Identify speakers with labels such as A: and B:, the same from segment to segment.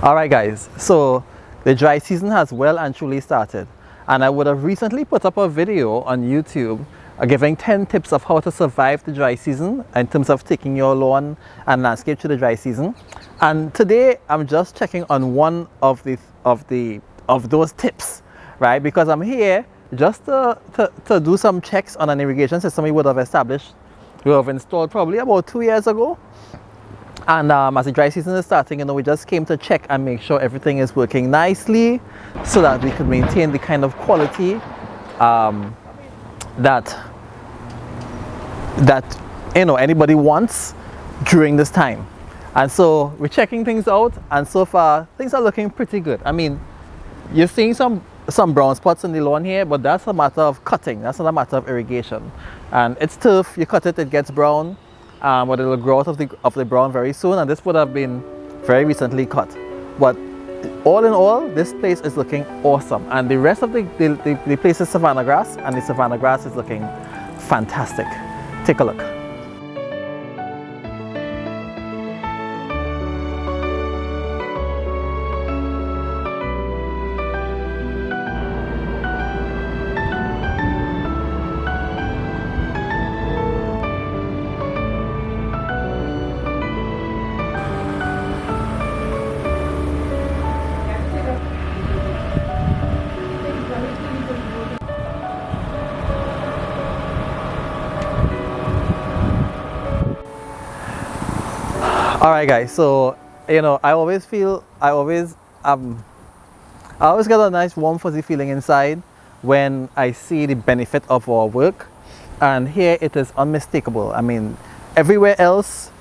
A: Alright guys, so the dry season has well and truly started, and I would have recently put up a video on YouTube giving 10 tips of how to survive the dry season in terms of taking your lawn and landscape to the dry season. And today I'm just checking on one of those tips, right? Because I'm here just to do some checks on an irrigation system we would have established, we have installed probably about 2 years ago. And as the dry season is starting, we just came to check and make sure everything is working nicely so that we could maintain the kind of quality that anybody wants during this time. And so we're checking things out, and so far things are looking pretty good. I mean, you're seeing some brown spots in the lawn here, but that's a matter of cutting. That's not a matter of irrigation. And it's tough. You cut it, it gets brown. But it will grow out of the brown very soon, and this would have been very recently cut. But all in all, this place is looking awesome, and the rest of the place is savanna grass, and the savanna grass is looking fantastic. Take a look. Alright guys, so I always get a nice warm fuzzy feeling inside when I see the benefit of our work, and here it is unmistakable. I mean, everywhere else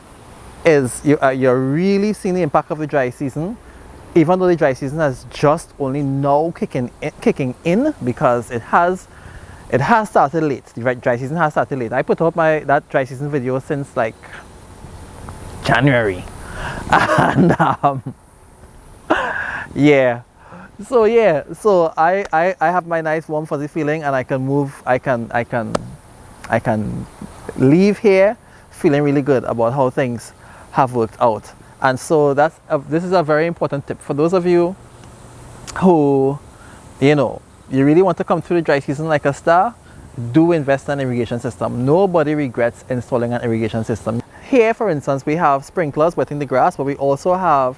A: is you're really seeing the impact of the dry season, even though the dry season has just only now kicking in because it has started late. The dry season has started late. I put up that dry season video since like January, and so I have my nice warm fuzzy feeling, and I can leave here feeling really good about how things have worked out. And so this is a very important tip for those of you who you really want to come through the dry season like a star. Do invest in an irrigation system. Nobody regrets installing an irrigation system. Here, for instance, we have sprinklers wetting the grass, but we also have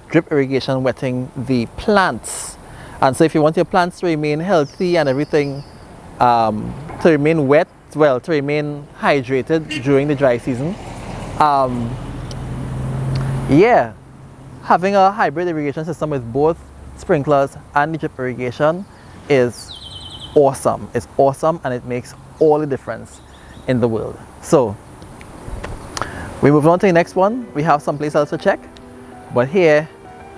A: drip irrigation wetting the plants. And so if you want your plants to remain healthy and everything to remain wet, to remain hydrated during the dry season, having a hybrid irrigation system with both sprinklers and the drip irrigation is awesome. It's awesome, and it makes all the difference in the world. So we move on to the next one. We have someplace else to check, but here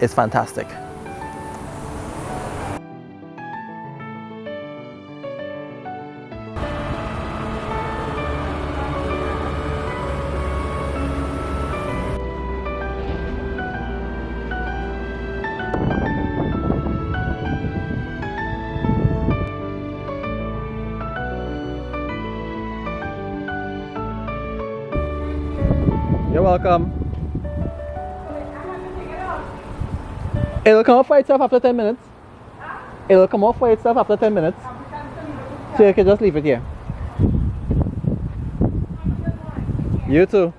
A: is fantastic. You're welcome. It'll come off by itself after 10 minutes. It'll come off by itself after 10 minutes. So you can just leave it here. You too.